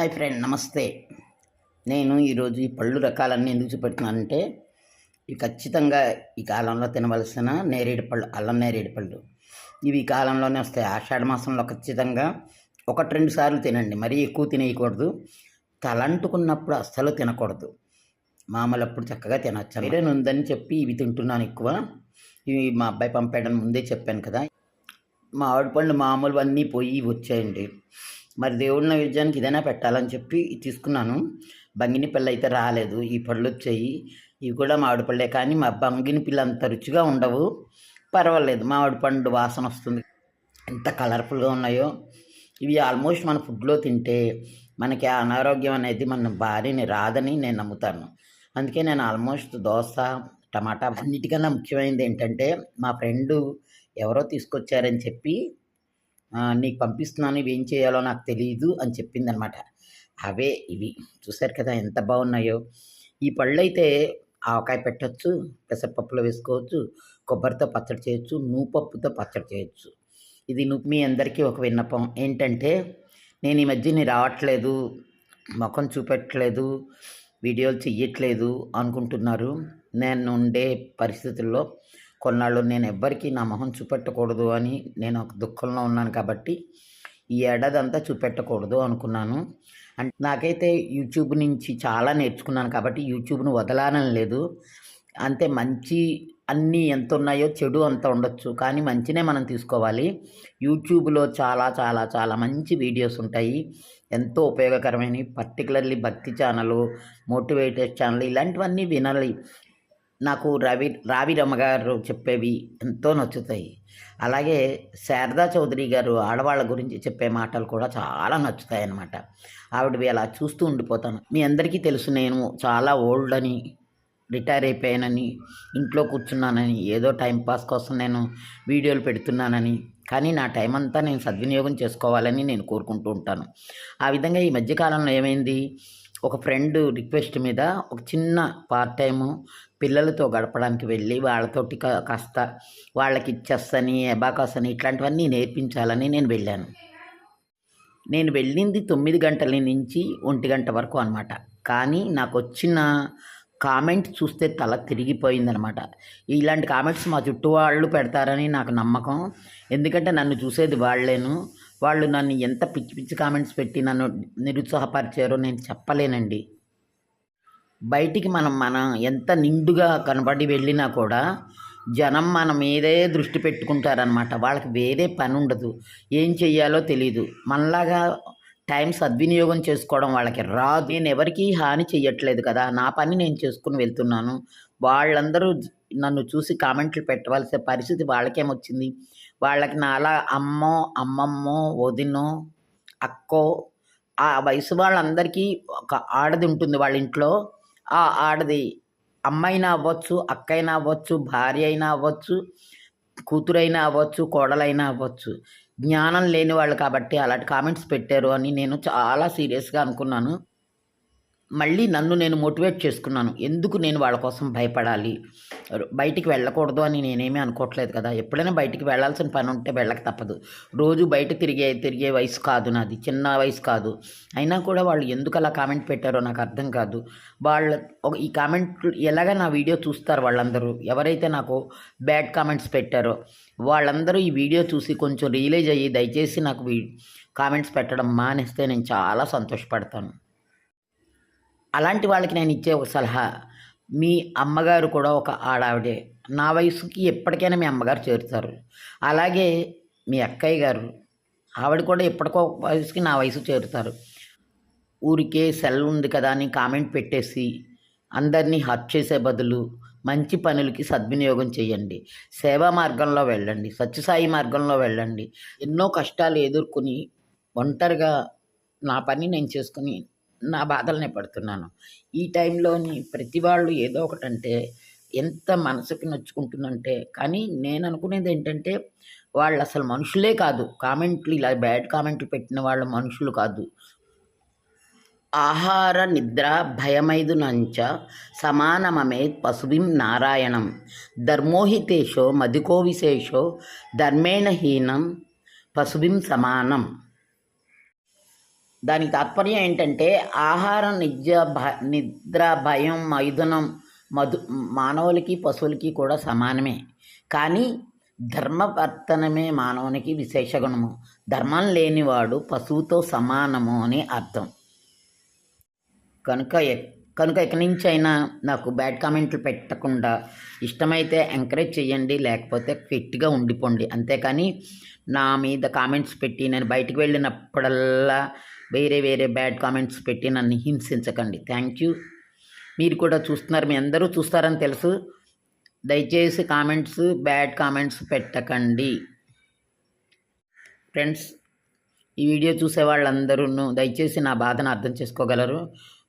Hi friend, నమస్తే. నేను ఈరోజు ఈ పళ్ళు రకాలన్నీ ఎందుకు చూపెడుతున్నానంటే, ఇవి ఖచ్చితంగా ఈ కాలంలో తినవలసిన నేరేడు పళ్ళు, అల్లం నేరేడు పళ్ళు. ఇవి ఈ కాలంలోనే వస్తాయి. ఆషాఢ మాసంలో ఖచ్చితంగా 1-2 సార్లు తినండి. మరీ ఎక్కువ తినేయకూడదు. తలంటుకున్నప్పుడు అస్సలు తినకూడదు. మామూలప్పుడు చక్కగా తినొచ్చు. వేరే ఉందని చెప్పి ఇవి తింటున్నాను ఎక్కువ. ఇవి మా అబ్బాయి పంపాడని ముందే చెప్పాను కదా. మామిడి పళ్ళు మామూలువన్నీ పోయి వచ్చాయండి. మరి దేవుడి నైవేద్యానికి ఇదైనా పెట్టాలని చెప్పి తీసుకున్నాను. బంగిని పళ్ళు అయితే రాలేదు. ఈ పళ్ళు వచ్చాయి. ఇవి కూడా మామిడి పళ్ళే, కానీ మా బంగిని పిల్ల అంత రుచిగా ఉండవు. పర్వాలేదు, మామిడి పండు వాసన వస్తుంది. ఎంత కలర్ఫుల్గా ఉన్నాయో. ఇవి ఆల్మోస్ట్ మన ఫుడ్లో తింటే మనకి ఆ అనారోగ్యం అనేది మన బారిని రాదని నేను నమ్ముతాను. అందుకే నేను ఆల్మోస్ట్ దోస, టమాటా, అన్నిటికన్నా ముఖ్యమైనది ఏంటంటే, మా ఫ్రెండు ఎవరో తీసుకొచ్చారని చెప్పి నీకు పంపిస్తున్నాను, ఇవి ఏం చేయాలో నాకు తెలియదు అని చెప్పిందనమాట. అవే ఇవి. చూశారు కదా ఎంత బాగున్నాయో. ఈ పళ్ళైతే ఆవకాయ పెట్టచ్చు, పెసరపప్పులో వేసుకోవచ్చు, కొబ్బరితో పచ్చడి చేయొచ్చు, నూపప్పుతో పచ్చడి చేయొచ్చు. ఇది మీ అందరికీ ఒక విన్నపం ఏంటంటే, నేను ఈ మధ్య రావట్లేదు, ముఖం చూపెట్టలేదు, వీడియోలు చెయ్యట్లేదు అనుకుంటున్నారు. నేను ఉండే పరిస్థితుల్లో కొన్నాళ్ళు నేను ఎవ్వరికీ నా మొహం చూపెట్టకూడదు అని నేను ఒక దుఃఖంలో ఉన్నాను. కాబట్టి ఈ ఏడాది అంతా చూపెట్టకూడదు అనుకున్నాను. అంటే నాకైతే యూట్యూబ్ నుంచి చాలా నేర్చుకున్నాను కాబట్టి యూట్యూబ్ను వదలాలని లేదు. అంతే, మంచి అన్నీ ఎంత ఉన్నాయో చెడు అంత ఉండొచ్చు, కానీ మంచినే మనం తీసుకోవాలి. యూట్యూబ్లో చాలా చాలా చాలా మంచి వీడియోస్ ఉంటాయి, ఎంతో ఉపయోగకరమైనవి. పర్టికులర్లీ భక్తి ఛానల్, మోటివేటెడ్ ఛానల్, ఇలాంటివన్నీ వినాలి. నాకు రావి రమ్మగారు చెప్పేవి ఎంతో నచ్చుతాయి. అలాగే శారదా చౌదరి గారు ఆడవాళ్ళ గురించి చెప్పే మాటలు కూడా చాలా నచ్చుతాయి అన్నమాట. ఆవిడవి అలా చూస్తూ ఉండిపోతాను. మీ అందరికీ తెలుసు, నేను చాలా ఓల్డ్ అని, రిటైర్ అయిపోయానని, ఇంట్లో కూర్చున్నానని, ఏదో టైంపాస్ కోసం నేను వీడియోలు పెడుతున్నానని. కానీ నా టైం అంతా నేను సద్వినియోగం చేసుకోవాలని నేను కోరుకుంటూ ఉంటాను. ఆ విధంగా ఈ మధ్యకాలంలో ఏమైంది, ఒక ఫ్రెండ్ రిక్వెస్ట్ మీద ఒక చిన్న పార్ట్ టైము పిల్లలతో గడపడానికి వెళ్ళి వాళ్ళతోటి కాస్త వాళ్ళకి చెస్ అని, అబాకస్ అని ఇట్లాంటివన్నీ నేర్పించాలని నేను వెళ్ళాను. నేను వెళ్ళింది 9 గంటల నుంచి 1 గంట వరకు అనమాట. కానీ నాకు వచ్చిన కామెంట్ చూస్తే తల తిరిగిపోయిందనమాట. ఇలాంటి కామెంట్స్ మా చుట్టూ వాళ్ళు పెడతారని నాకు నమ్మకం. ఎందుకంటే నన్ను చూసేది వాళ్ళేను. వాళ్ళు నన్ను ఎంత పిచ్చి పిచ్చి కామెంట్స్ పెట్టి నన్ను నిరుత్సాహపరిచారో నేను చెప్పలేనండి. బయటికి మనం ఎంత నిండుగా కనబడి వెళ్ళినా కూడా జనం మన మీదే దృష్టి పెట్టుకుంటారనమాట. వాళ్ళకి వేరే పని ఉండదు, ఏం చెయ్యాలో తెలీదు. మనలాగా టైం సద్వినియోగం చేసుకోవడం వాళ్ళకి రాదు. నేను ఎవరికీ హాని చెయ్యట్లేదు కదా, నా పని నేను చేసుకుని వెళ్తున్నాను. వాళ్ళందరూ నన్ను చూసి కామెంట్లు పెట్టవలసిన పరిస్థితి వాళ్ళకేమొచ్చింది? వాళ్ళకి నాలా అమ్మో, అమ్మమ్మో, వదినో, అక్కో, ఆ వయసు వాళ్ళందరికీ ఒక ఆడది ఉంటుంది వాళ్ళ ఇంట్లో. ఆ ఆడది అమ్మైనా అవ్వచ్చు, అక్కైనా అవ్వచ్చు, భార్య అయినా అవ్వచ్చు, కూతురైనా అవ్వచ్చు, కోడలైనా అవ్వచ్చు. జ్ఞానం లేని వాళ్ళు కాబట్టి అలాంటి కామెంట్స్ పెట్టారు అని నేను చాలా సీరియస్గా అనుకున్నాను. మళ్ళీ నన్ను నేను మోటివేట్ చేసుకున్నాను. ఎందుకు నేను వాళ్ళ కోసం భయపడాలి, బయటికి వెళ్ళకూడదు అని నేనేమీ అనుకోవట్లేదు కదా. ఎప్పుడైనా బయటికి వెళ్ళాల్సిన పని ఉంటే వెళ్ళక తప్పదు. రోజు బయట తిరిగే వయసు కాదు నాది, చిన్న వయసు కాదు. అయినా కూడా వాళ్ళు ఎందుకు అలా కామెంట్ పెట్టారో నాకు అర్థం కాదు. ఈ కామెంట్లు ఎలాగ నా వీడియో చూస్తారు వాళ్ళందరూ. ఎవరైతే నాకు బ్యాడ్ కామెంట్స్ పెట్టారో వాళ్ళందరూ ఈ వీడియో చూసి కొంచెం రియలైజ్ అయ్యి దయచేసి నాకు కామెంట్స్ పెట్టడం మానేస్తే నేను చాలా సంతోషపడతాను. అలాంటి వాళ్ళకి నేను ఇచ్చే ఒక సలహా, మీ అమ్మగారు కూడా ఒక ఆడావిడే. నా వయసుకి ఎప్పటికైనా మీ అమ్మగారు చేరుతారు. అలాగే మీ అక్కయ్య గారు, ఆవిడ కూడా ఎప్పటికో వయసుకి నా వయసు చేరుతారు. ఊరికే సెల్ ఉంది కదా అని కామెంట్ పెట్టేసి అందరినీ హర్ట్ చేసే బదులు మంచి పనులకి సద్వినియోగం చేయండి. సేవా మార్గంలో వెళ్ళండి, సత్యసాయి మార్గంలో వెళ్ళండి. ఎన్నో కష్టాలు ఎదుర్కొని ఒంటరిగా నా పని నేను చేసుకుని నా బాధలనే పడుతున్నాను. ఈ టైంలోని ప్రతి వాళ్ళు ఏదో ఒకటంటే ఎంత మనసుకి నొచ్చుకుంటుందంటే, కానీ నేను అనుకునేది ఏంటంటే, వాళ్ళు అసలు మనుషులే కాదు. కామెంట్లు ఇలా బ్యాడ్ కామెంట్లు పెట్టిన వాళ్ళు మనుషులు కాదు. ఆహార నిద్ర భయమైదునంచ సమానమమే పశుభిం నారాయణం ధర్మోహితేషో మధికో విశేషో ధర్మేణ హీనం పశుభిం సమానం. దానికి తాత్పర్యం ఏంటంటే ఆహారం, నిద్ర, భయం, మైథునం, మానవులకి పశువులకి కూడా సమానమే. కానీ ధర్మవర్తనమే మానవునికి విశేష గుణము. ధర్మం లేనివాడు పశువుతో సమానము అని అర్థం. కనుక ఇక నుంచి అయినా నాకు బ్యాడ్ కామెంట్లు పెట్టకుండా ఇష్టమైతే ఎంకరేజ్ చేయండి, లేకపోతే ఫిట్గా ఉండిపోండి. అంతేకాని నా మీద కామెంట్స్ పెట్టి నేను బయటికి వెళ్ళినప్పుడల్లా వేరే బ్యాడ్ కామెంట్స్ పెట్టి నన్ను హింసించకండి. Thank you. మీరు కూడా చూస్తున్నారు, మీ అందరూ చూస్తారని తెలుసు. దయచేసి బ్యాడ్ కామెంట్స్ పెట్టకండి. ఫ్రెండ్స్, ఈ వీడియో చూసే వాళ్ళందరూ దయచేసి నా బాధను అర్థం చేసుకోగలరు.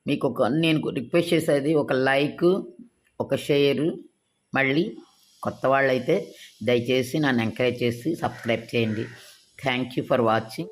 మీకు నేను రిక్వెస్ట్ చేసేది ఒక లైక్, ఒక షేరు. మళ్ళీ కొత్త వాళ్ళైతే దయచేసి నన్ను ఎంకరేజ్ చేసి సబ్స్క్రైబ్ చేయండి. Thank you for watching.